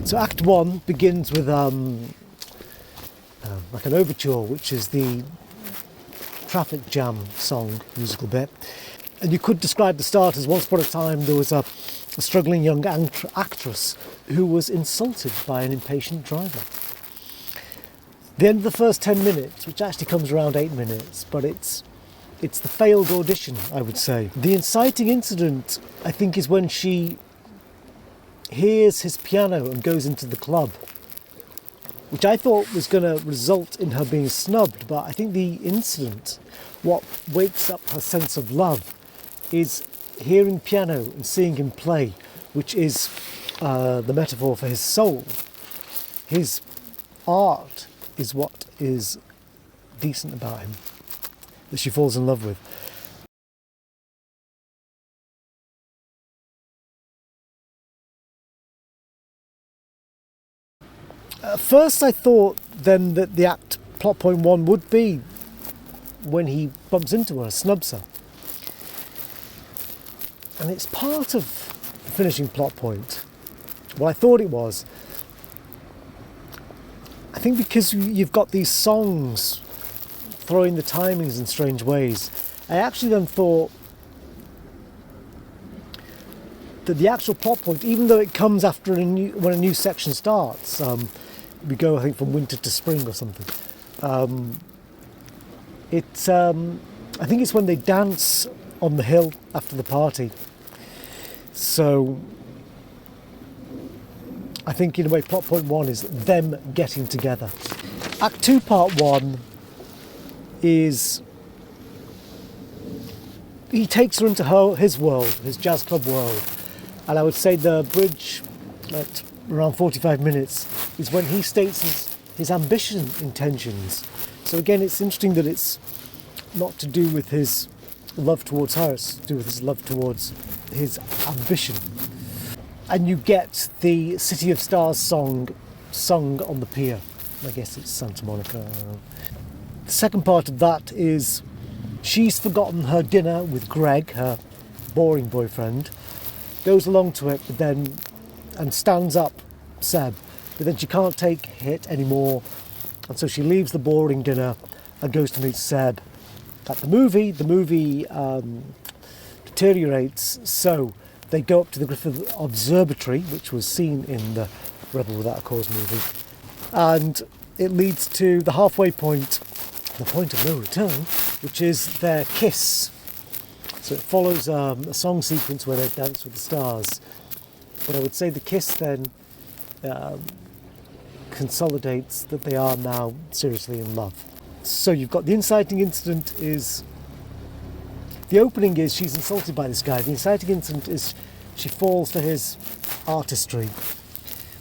So Act 1 begins with like an overture, which is the traffic jam song, musical bit. And you could describe the start as once upon a time there was a struggling young actress who was insulted by an impatient driver. The end of the first 10 minutes, which actually comes around 8 minutes, but it's the failed audition, I would say. The inciting incident, I think, is when she hears his piano and goes into the club, which I thought was going to result in her being snubbed, but I think the incident, what wakes up her sense of love, is hearing piano and seeing him play, which is the metaphor for his soul. His art is what is decent about him, that she falls in love with. At first I thought then that the act plot point 1 would be when he bumps into her, snubs her. And it's part of the finishing plot point. Well, I thought it was. I think because you've got these songs throwing the timings in strange ways, I actually then thought that the actual plot point, even though it comes after when a new section starts, we go, I think, from winter to spring or something. I think it's when they dance on the hill after the party. So I think in a way plot point 1 is them getting together. Act 2 part 1 is he takes her into his world, his jazz club world, and I would say the bridge at around 45 minutes is when he states his ambition intentions. So again, it's interesting that it's not to do with his love towards her, it's to do with his love towards his ambition. And you get the City of Stars song sung on the pier. I guess it's Santa Monica. The second part of that is she's forgotten her dinner with Greg, her boring boyfriend, goes along to it, but then and stands up Seb, but then she can't take it anymore, and so she leaves the boring dinner and goes to meet Seb at the movie. The movie deteriorates, so they go up to the Griffith Observatory, which was seen in the Rebel Without a Cause movie, and it leads to the halfway point, the point of no return, which is their kiss. So it follows a song sequence where they dance with the stars. But I would say the kiss then consolidates that they are now seriously in love. So you've got the inciting incident is, the opening is she's insulted by this guy. The inciting incident is she falls for his artistry.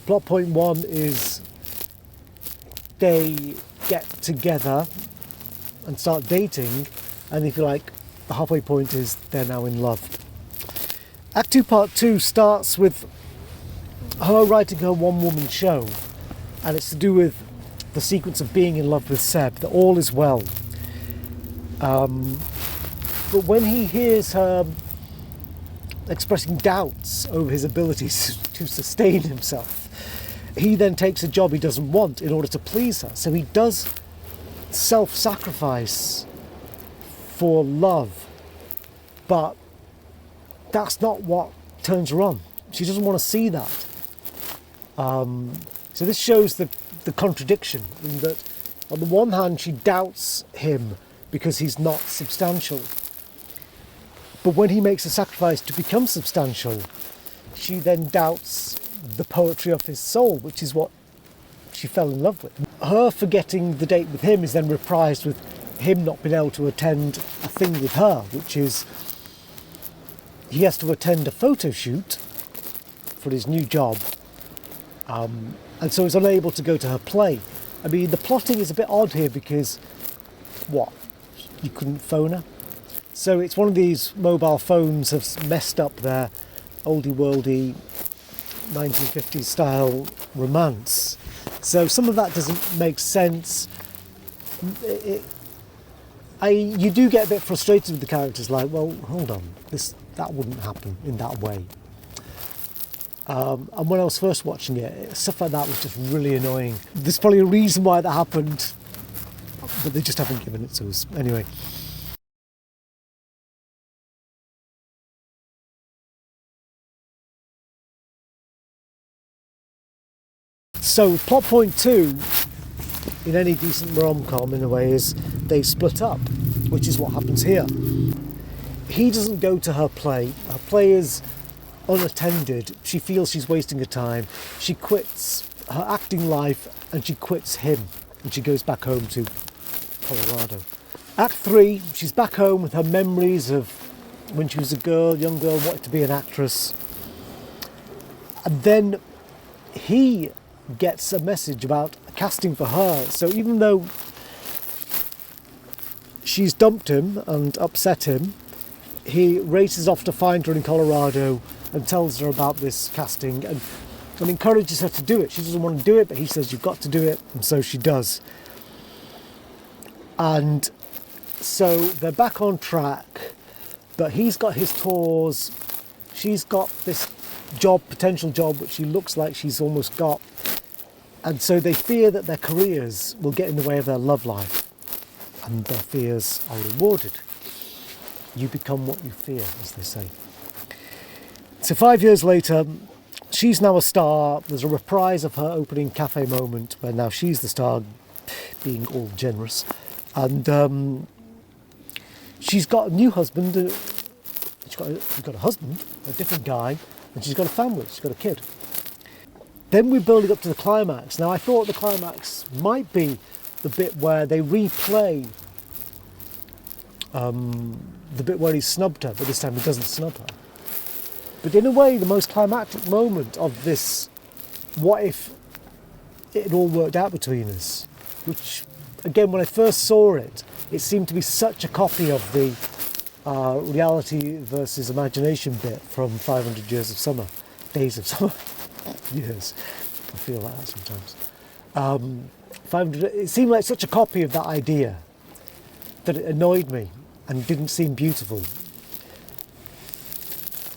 Plot point 1 is they get together and start dating, and if you like, the halfway point is they're now in love. Act 2 part 2 starts with her writing her one-woman show, and it's to do with the sequence of being in love with Seb, that all is well. But when he hears her expressing doubts over his abilities to sustain himself, he then takes a job he doesn't want in order to please her. So he does self-sacrifice for love, but that's not what turns her on. She doesn't want to see that. So this shows the contradiction, in that on the one hand she doubts him because he's not substantial, but when he makes a sacrifice to become substantial, she then doubts the poetry of his soul, which is what she fell in love with. Her forgetting the date with him is then reprised with him not being able to attend a thing with her, which is he has to attend a photo shoot for his new job, and so is unable to go to her play. I mean, the plotting is a bit odd here because, what, you couldn't phone her? So it's one of these mobile phones have messed up their oldie-worldy 1950s style romance. So some of that doesn't make sense. You do get a bit frustrated with the characters, like, well, hold on, that wouldn't happen in that way. And when I was first watching it, stuff like that was just really annoying. There's probably a reason why that happened, but they just haven't given it to us. Anyway. So plot point 2 in any decent rom-com in a way is they split up, which is what happens here. He doesn't go to her play. Her play is unattended. She feels she's wasting her time. She quits her acting life and she quits him, and she goes back home to Colorado. Act 3, she's back home with her memories of when she was a girl, young girl, wanted to be an actress. And then he gets a message about casting for her. So even though she's dumped him and upset him, he races off to find her in Colorado and tells her about this casting and encourages her to do it. She doesn't want to do it, but he says, you've got to do it, and so she does. And so they're back on track, but he's got his tours, she's got this job, potential job, which she looks like she's almost got. And so they fear that their careers will get in the way of their love life, and their fears are rewarded. You become what you fear, as they say. So 5 years later, she's now a star. There's a reprise of her opening cafe moment where now she's the star, being all generous. And she's got a new husband. She's got a husband, a different guy, and she's got a family. She's got a kid. Then we build it up to the climax. Now I thought the climax might be the bit where they replay the bit where he snubbed her, but this time he doesn't snub her. But in a way, the most climactic moment of this, what if it had all worked out between us? Which, again, when I first saw it, it seemed to be such a copy of the reality versus imagination bit from 500 Years of Summer, Days of Summer. Years. I feel like that sometimes. 500, it seemed like such a copy of that idea that it annoyed me and didn't seem beautiful.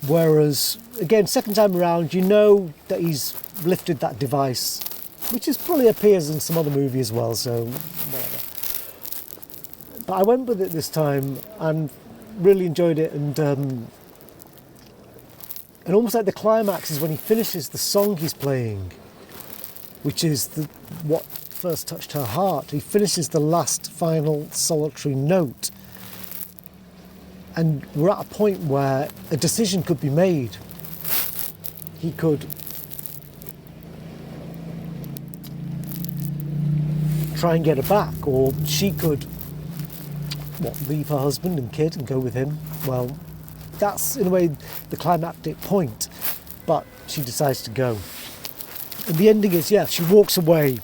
Whereas, again, second time around, you know that he's lifted that device, which is probably appears in some other movie as well, so whatever. But I went with it this time and really enjoyed it, and almost like the climax is when he finishes the song he's playing, which is what first touched her heart. He finishes the last final solitary note. And we're at a point where a decision could be made. He could try and get her back, or she could leave her husband and kid and go with him. Well, that's in a way the climactic point, but she decides to go. And the ending is, she walks away,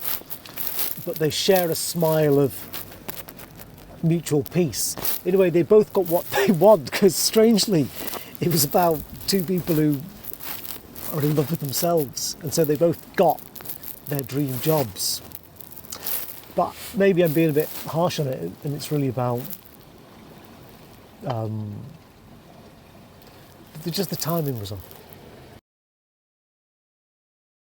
but they share a smile of mutual peace. In a way, they both got what they want, because strangely, it was about two people who are in love with themselves, and so they both got their dream jobs. But maybe I'm being a bit harsh on it, and it's really about just the timing was off.